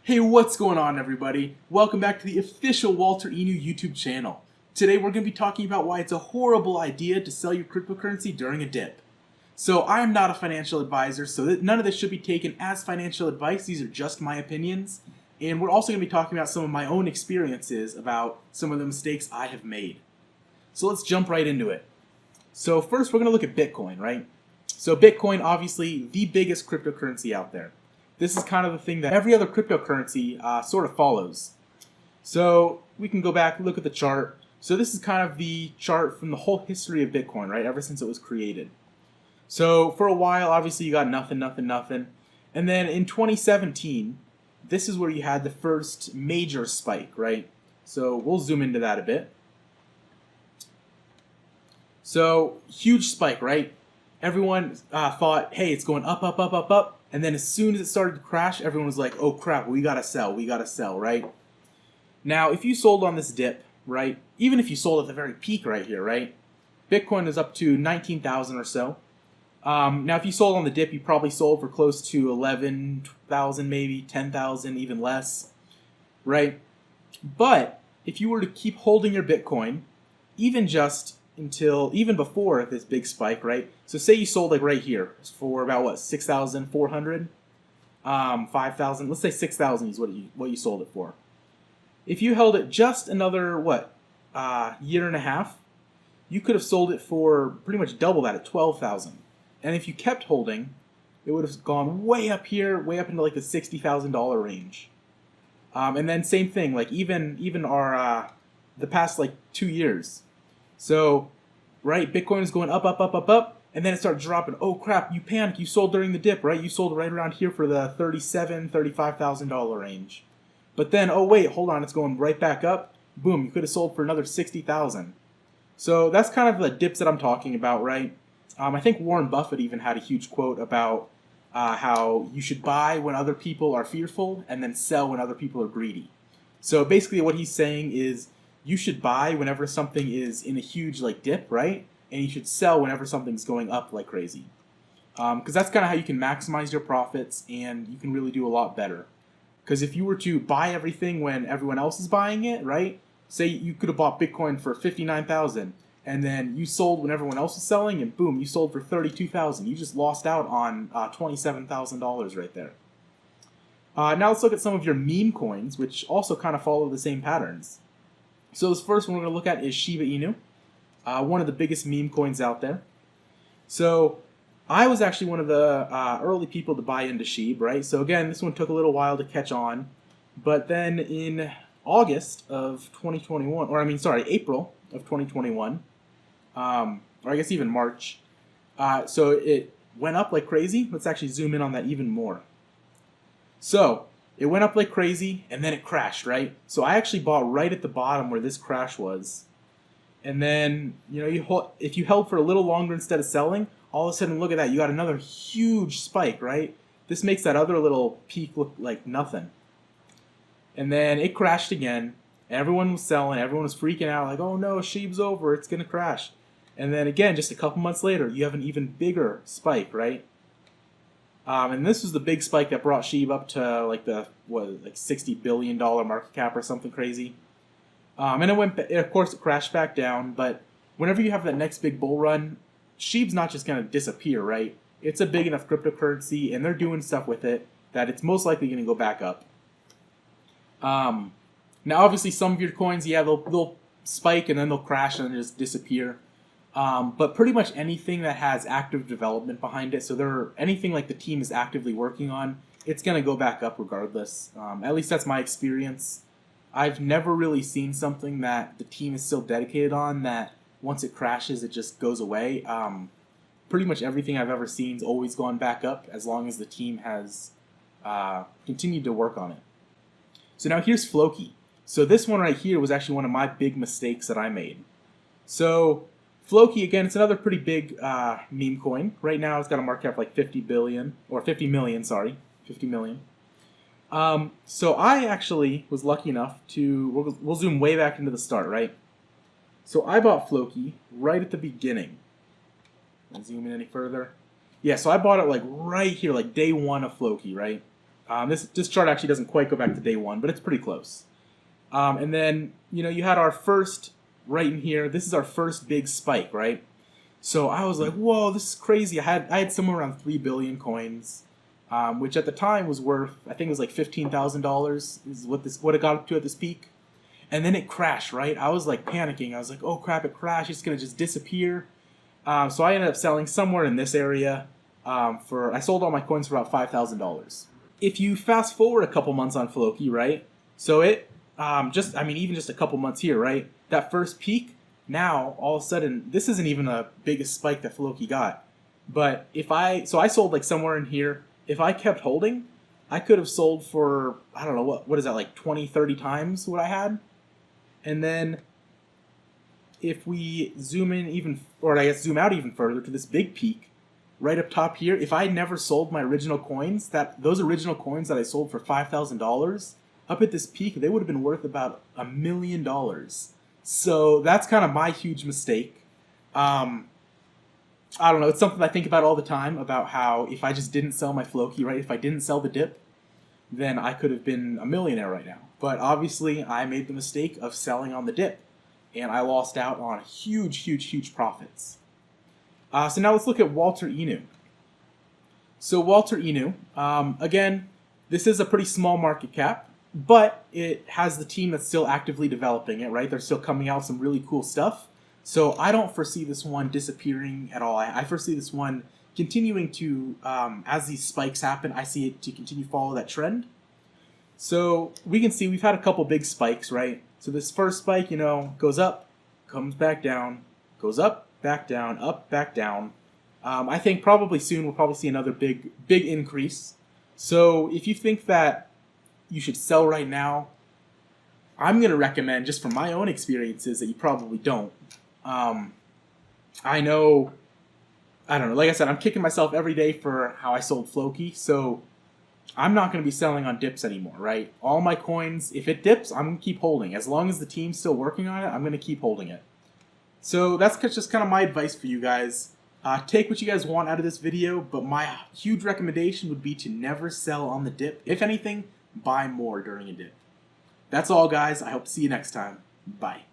Hey, what's going on, everybody? Welcome back to the official Walter Inu YouTube channel. Today we're going to be talking about why it's a horrible idea to sell your cryptocurrency during a dip. So I'm not a financial advisor, so none of this should be taken as financial advice. These are just my opinions. And we're also going to be talking about some of my own experiences about some of the mistakes I have made. So let's jump right into it. So first we're going to look at Bitcoin, right? So Bitcoin, obviously the biggest cryptocurrency out there. This is kind of the thing that every other cryptocurrency sort of follows. So we can go back and look at the chart. So this is kind of the chart from the whole history of Bitcoin, right? Ever since it was created. So for a while, obviously you got nothing. And then in 2017, this is where you had the first major spike, right? So we'll zoom into that a bit. So huge spike, right? Everyone thought, hey, it's going up. And then as soon as it started to crash, everyone was like, oh crap, we gotta sell, right? Now, if you sold on this dip, right, even if you sold at the very peak right here, right, Bitcoin is up to 19,000 or so. Now, if you sold on the dip, you probably sold for close to 11,000, maybe 10,000, even less, right? But if you were to keep holding your Bitcoin, even before this big spike, right? So say you sold like right here for about what, 6,400, 5,000. Let's say 6,000 is what you sold it for. If you held it just another year and a half, you could have sold it for pretty much double that at 12,000. And if you kept holding, it would have gone way up here, way up into like the $60,000 range. And then same thing, like even our the past like 2 years. So, right, Bitcoin is going up, and then it started dropping. Oh crap, you panicked, you sold during the dip, right? You sold right around here for the $37,000, $35,000 range. But then, oh wait, hold on, it's going right back up. Boom, you could have sold for another $60,000. So that's kind of the dips that I'm talking about, right? I think Warren Buffett even had a huge quote about how you should buy when other people are fearful and then sell when other people are greedy. So basically what he's saying is, you should buy whenever something is in a huge dip, right? And you should sell whenever something's going up like crazy. Because that's kind of how you can maximize your profits and you can really do a lot better. Because if you were to buy everything when everyone else is buying it, right? Say you could have bought Bitcoin for 59,000 and then you sold when everyone else was selling and boom, you sold for 32,000. You just lost out on $27,000 right there. Now let's look at some of your meme coins, which also kind of follow the same patterns. So this first one we're going to look at is Shiba Inu, one of the biggest meme coins out there. So I was actually one of the early people to buy into SHIB, right? So again, this one took a little while to catch on. But then in April of 2021, or I guess even March, so it went up like crazy. Let's actually zoom in on that even more. So it went up like crazy, and then it crashed, right? So I actually bought right at the bottom where this crash was. And then, if you held for a little longer instead of selling, all of a sudden, look at that, you got another huge spike, right? This makes that other little peak look like nothing. And then it crashed again. Everyone was selling, everyone was freaking out, like, oh no, SHIB's over, it's gonna crash. And then again, just a couple months later, you have an even bigger spike, right? And this was the big spike that brought SHIB up to like $60 billion market cap or something crazy. And of course, it crashed back down. But whenever you have that next big bull run, SHIB's not just going to disappear, right? It's a big enough cryptocurrency, and they're doing stuff with it that it's most likely going to go back up. Now, obviously, some of your coins, yeah, they'll spike and then they'll crash and then just disappear. But pretty much anything that has active development behind it, so anything like the team is actively working on, it's going to go back up regardless. At least that's my experience. I've never really seen something that the team is still dedicated on that once it crashes, it just goes away. Pretty much everything I've ever seen has always gone back up as long as the team has continued to work on it. So now here's Floki. So this one right here was actually one of my big mistakes that I made. So Floki, again, it's another pretty big meme coin. Right now it's got a market cap like 50 million. So I actually was lucky enough to, we'll zoom way back into the start, right? So I bought Floki right at the beginning. I'll zoom in any further. Yeah, so I bought it like right here, like day one of Floki, right? This chart actually doesn't quite go back to day one, but it's pretty close. And then, you had our first, right in here, this is our first big spike, right? So I was like, whoa, this is crazy. I had somewhere around 3 billion coins, which at the time was worth, I think it was like $15,000 is what it got up to at this peak. And then it crashed, right? I was like panicking. I was like, oh crap, it crashed. It's going to just disappear. So I ended up selling somewhere in this area I sold all my coins for about $5,000. If you fast forward a couple months on Floki, right? So it, even just a couple months here, right? That first peak, now all of a sudden, this isn't even the biggest spike that Floki got. But I sold like somewhere in here. If I kept holding, I could have sold for, I don't know, what is that, like 20, 30 times what I had? And then if we zoom out even further to this big peak, right up top here, if I never sold my original coins, those original coins that I sold for $5,000, up at this peak, they would have been worth about $1 million. So that's kind of my huge mistake. I don't know, it's something I think about all the time, about how if I just didn't sell my Floki, right, if I didn't sell the dip, then I could have been a millionaire right now. But obviously, I made the mistake of selling on the dip, and I lost out on huge, huge, huge profits. So now let's look at Walter Inu. So Walter Inu, again, this is a pretty small market cap, but it has the team that's still actively developing it, right? They're still coming out with some really cool stuff. So I don't foresee this one disappearing at all. I foresee this one continuing to, as these spikes happen, I see it to continue to follow that trend. So we can see we've had a couple big spikes, right? So this first spike, goes up, comes back down, goes up, back down, up, back down. I think probably soon we'll probably see another big increase. So if you think that you should sell right now, I'm going to recommend, just from my own experiences, that you probably don't. I don't know, like I said, I'm kicking myself every day for how I sold Floki, so I'm not going to be selling on dips anymore, right? All my coins, if it dips, I'm going to keep holding. As long as the team's still working on it, I'm going to keep holding it. So that's just kind of my advice for you guys. Take what you guys want out of this video, but my huge recommendation would be to never sell on the dip. If anything, buy more during a dip. That's all, guys. I hope to see you next time. Bye.